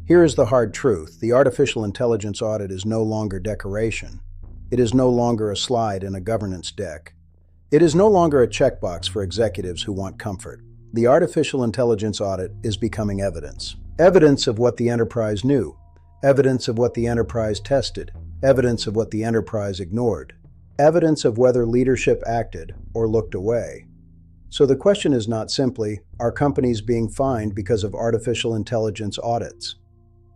Here is the hard truth. The artificial intelligence audit is no longer decoration. It is no longer a slide in a governance deck. It is no longer a checkbox for executives who want comfort. The artificial intelligence audit is becoming evidence. Evidence of what the enterprise knew. Evidence of what the enterprise tested. Evidence of what the enterprise ignored. Evidence of whether leadership acted or looked away. So the question is not simply, are companies being fined because of artificial intelligence audits?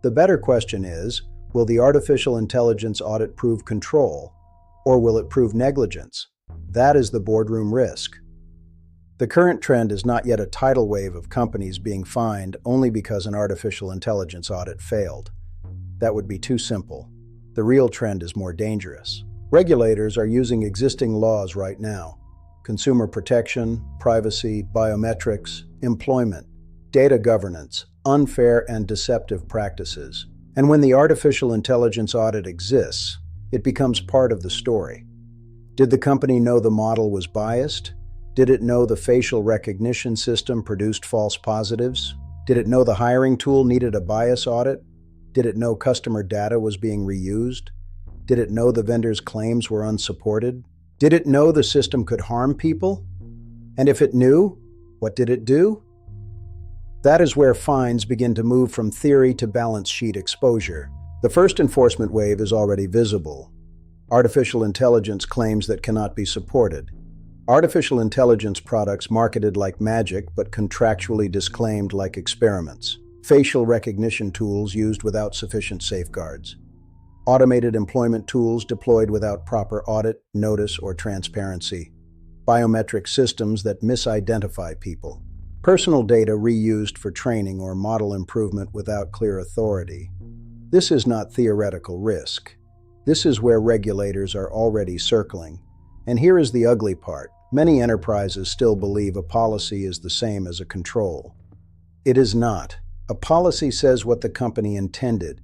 The better question is, will the artificial intelligence audit prove control, or will it prove negligence? That is the boardroom risk. The current trend is not yet a tidal wave of companies being fined only because an artificial intelligence audit failed. That would be too simple. The real trend is more dangerous. Regulators are using existing laws right now. Consumer protection, privacy, biometrics, employment, data governance, unfair and deceptive practices. And when the artificial intelligence audit exists, it becomes part of the story. Did the company know the model was biased? Did it know the facial recognition system produced false positives? Did it know the hiring tool needed a bias audit? Did it know customer data was being reused? Did it know the vendor's claims were unsupported? Did it know the system could harm people? And if it knew, what did it do? That is where fines begin to move from theory to balance sheet exposure. The first enforcement wave is already visible. Artificial intelligence claims that cannot be supported. Artificial intelligence products marketed like magic but contractually disclaimed like experiments. Facial recognition tools used without sufficient safeguards. Automated employment tools deployed without proper audit, notice, or transparency. Biometric systems that misidentify people. Personal data reused for training or model improvement without clear authority. This is not theoretical risk. This is where regulators are already circling. And here is the ugly part. Many enterprises still believe a policy is the same as a control. It is not. A policy says what the company intended.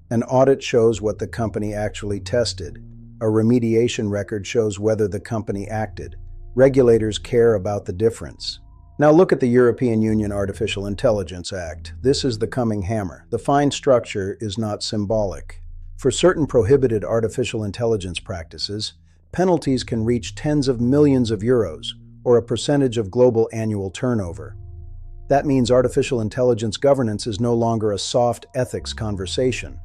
An audit shows what the company actually tested. A remediation record shows whether the company acted. Regulators care about the difference. Now look at the European Union Artificial Intelligence Act. This is the coming hammer. The fine structure is not symbolic. For certain prohibited artificial intelligence practices, penalties can reach tens of millions of euros, or a percentage of global annual turnover. That means artificial intelligence governance is no longer a soft ethics conversation.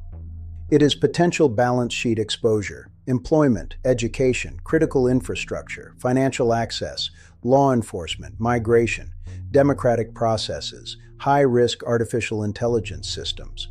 It is potential balance sheet exposure, employment, education, critical infrastructure, financial access, law enforcement, migration, democratic processes, high-risk artificial intelligence systems.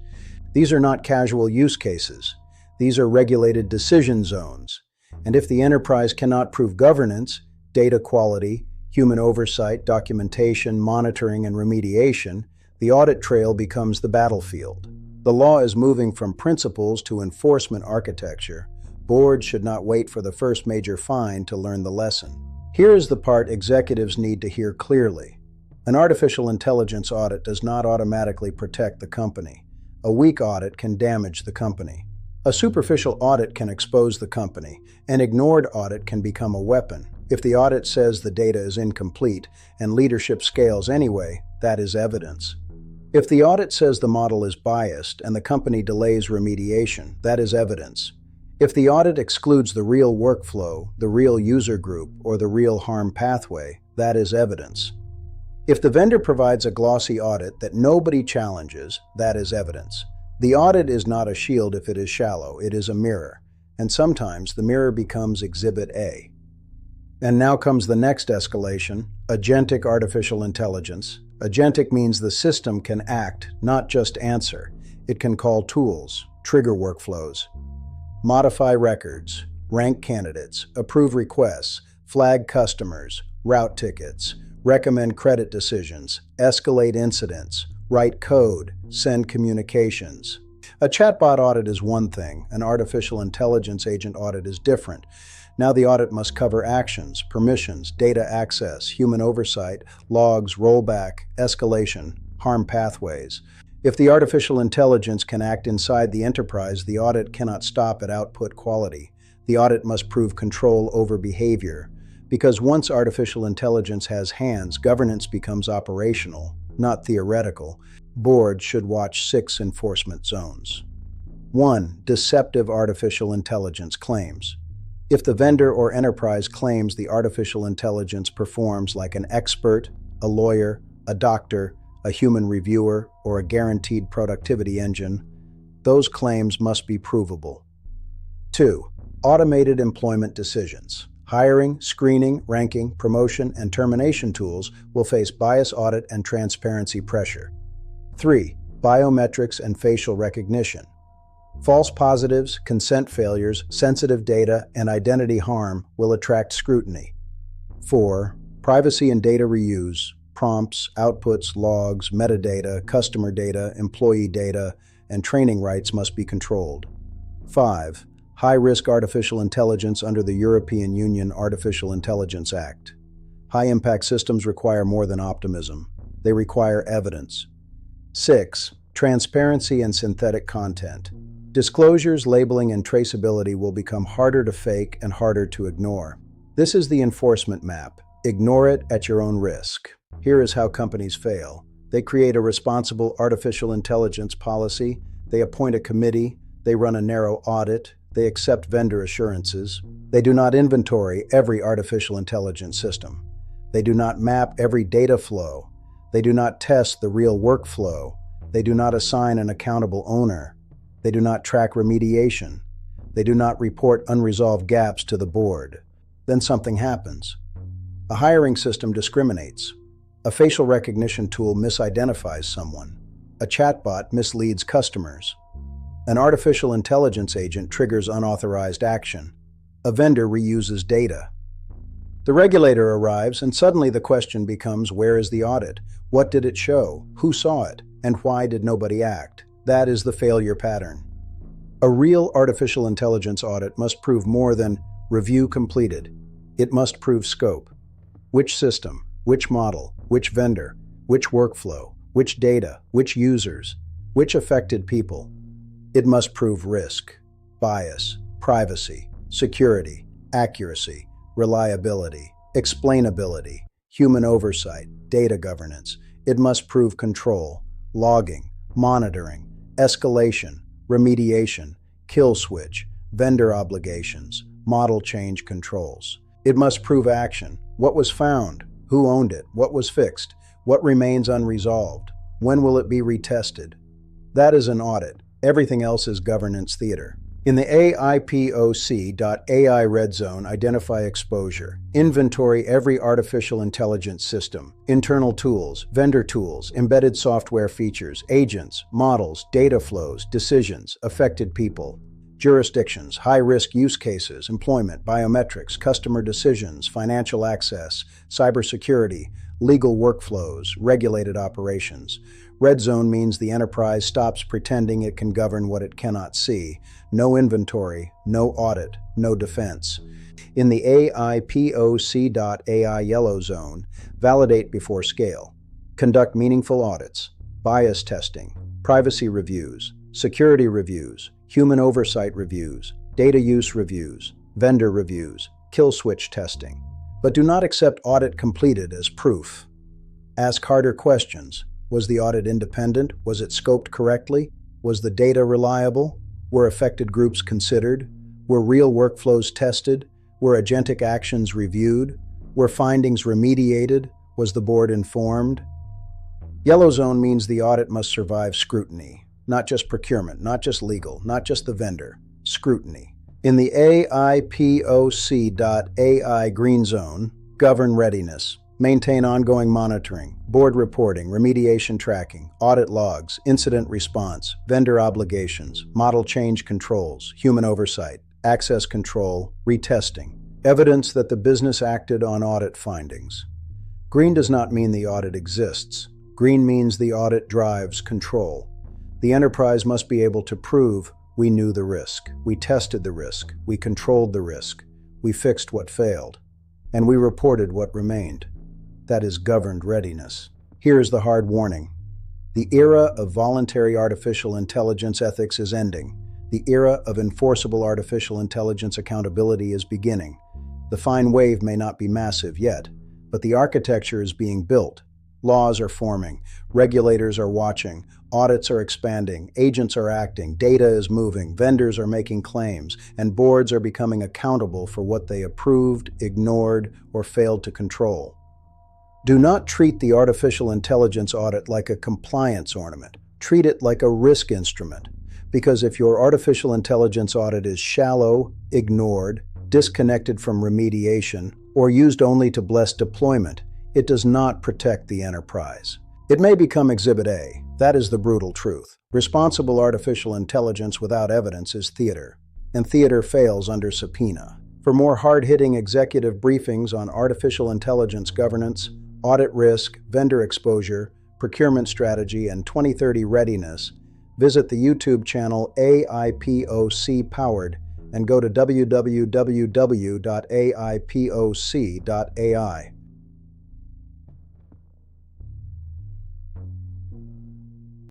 These are not casual use cases. These are regulated decision zones. And if the enterprise cannot prove governance, data quality, human oversight, documentation, monitoring, and remediation, the audit trail becomes the battlefield. The law is moving from principles to enforcement architecture. Boards should not wait for the first major fine to learn the lesson. Here is the part executives need to hear clearly. An artificial intelligence audit does not automatically protect the company. A weak audit can damage the company. A superficial audit can expose the company. An ignored audit can become a weapon. If the audit says the data is incomplete and leadership scales anyway, that is evidence. If the audit says the model is biased and the company delays remediation, that is evidence. If the audit excludes the real workflow, the real user group, or the real harm pathway, that is evidence. If the vendor provides a glossy audit that nobody challenges, that is evidence. The audit is not a shield if it is shallow, it is a mirror. And sometimes the mirror becomes Exhibit A. And now comes the next escalation, agentic artificial intelligence. Agentic means the system can act, not just answer. It can call tools, trigger workflows, modify records, rank candidates, approve requests, flag customers, route tickets, recommend credit decisions, escalate incidents, write code, send communications. A chatbot audit is one thing, an artificial intelligence agent audit is different. Now the audit must cover actions, permissions, data access, human oversight, logs, rollback, escalation, harm pathways. If the artificial intelligence can act inside the enterprise, the audit cannot stop at output quality. The audit must prove control over behavior. Because once artificial intelligence has hands, governance becomes operational, not theoretical. Board should watch 6 enforcement zones. 1. Deceptive artificial intelligence claims. If the vendor or enterprise claims the artificial intelligence performs like an expert, a lawyer, a doctor, a human reviewer, or a guaranteed productivity engine, those claims must be provable. 2. Automated employment decisions. Hiring, screening, ranking, promotion, and termination tools will face bias audit and transparency pressure. 3. Biometrics and facial recognition. False positives, consent failures, sensitive data, and identity harm will attract scrutiny. 4. Privacy and data reuse. Prompts, outputs, logs, metadata, customer data, employee data, and training rights must be controlled. 5. High-risk artificial intelligence under the European Union Artificial Intelligence Act. High-impact systems require more than optimism. They require evidence. 6. Transparency and synthetic content. Disclosures, labeling, and traceability will become harder to fake and harder to ignore. This is the enforcement map. Ignore it at your own risk. Here is how companies fail. They create a responsible artificial intelligence policy, they appoint a committee, they run a narrow audit, they accept vendor assurances. They do not inventory every artificial intelligence system. They do not map every data flow. They do not test the real workflow. They do not assign an accountable owner. They do not track remediation. They do not report unresolved gaps to the board. Then something happens. A hiring system discriminates. A facial recognition tool misidentifies someone. A chatbot misleads customers. An artificial intelligence agent triggers unauthorized action. A vendor reuses data. The regulator arrives, and suddenly the question becomes, where is the audit? What did it show? Who saw it? And why did nobody act? That is the failure pattern. A real artificial intelligence audit must prove more than review completed. It must prove scope. Which system? Which model? Which vendor? Which workflow? Which data? Which users? Which affected people? It must prove risk, bias, privacy, security, accuracy, reliability, explainability, human oversight, data governance. It must prove control, logging, monitoring, escalation, remediation, kill switch, vendor obligations, model change controls. It must prove action. What was found? Who owned it? What was fixed? What remains unresolved? When will it be retested? That is an audit. Everything else is governance theater. In the AIPOC.AI red zone, identify exposure. Inventory every artificial intelligence system, internal tools, vendor tools, embedded software features, agents, models, data flows, decisions, affected people, jurisdictions, high-risk use cases, employment, biometrics, customer decisions, financial access, cybersecurity, legal workflows, regulated operations. Red zone means the enterprise stops pretending it can govern what it cannot see. No inventory, no audit, no defense. In the AIPOC.AI yellow zone, validate before scale. Conduct meaningful audits, bias testing, privacy reviews, security reviews, human oversight reviews, data use reviews, vendor reviews, kill switch testing. But do not accept audit completed as proof. Ask harder questions. Was the audit independent? Was it scoped correctly? Was the data reliable? Were affected groups considered? Were real workflows tested? Were agentic actions reviewed? Were findings remediated? Was the board informed? Yellow zone means the audit must survive scrutiny. Not just procurement, not just legal, not just the vendor. Scrutiny. In the AIPOC.AI green zone, govern readiness. Maintain ongoing monitoring, board reporting, remediation tracking, audit logs, incident response, vendor obligations, model change controls, human oversight, access control, retesting, evidence that the business acted on audit findings. Green does not mean the audit exists. Green means the audit drives control. The enterprise must be able to prove we knew the risk, we tested the risk, we controlled the risk, we fixed what failed, and we reported what remained. That is governed readiness. Here is the hard warning. The era of voluntary artificial intelligence ethics is ending. The era of enforceable artificial intelligence accountability is beginning. The fine wave may not be massive yet, but the architecture is being built. Laws are forming, regulators are watching, audits are expanding, agents are acting, data is moving, vendors are making claims, and boards are becoming accountable for what they approved, ignored, or failed to control. Do not treat the artificial intelligence audit like a compliance ornament. Treat it like a risk instrument. Because if your artificial intelligence audit is shallow, ignored, disconnected from remediation, or used only to bless deployment, it does not protect the enterprise. It may become Exhibit A. That is the brutal truth. Responsible artificial intelligence without evidence is theater, and theater fails under subpoena. For more hard-hitting executive briefings on artificial intelligence governance, audit risk, vendor exposure, procurement strategy, and 2030 readiness, visit the YouTube channel AIPOC Powered and go to www.aipoc.ai.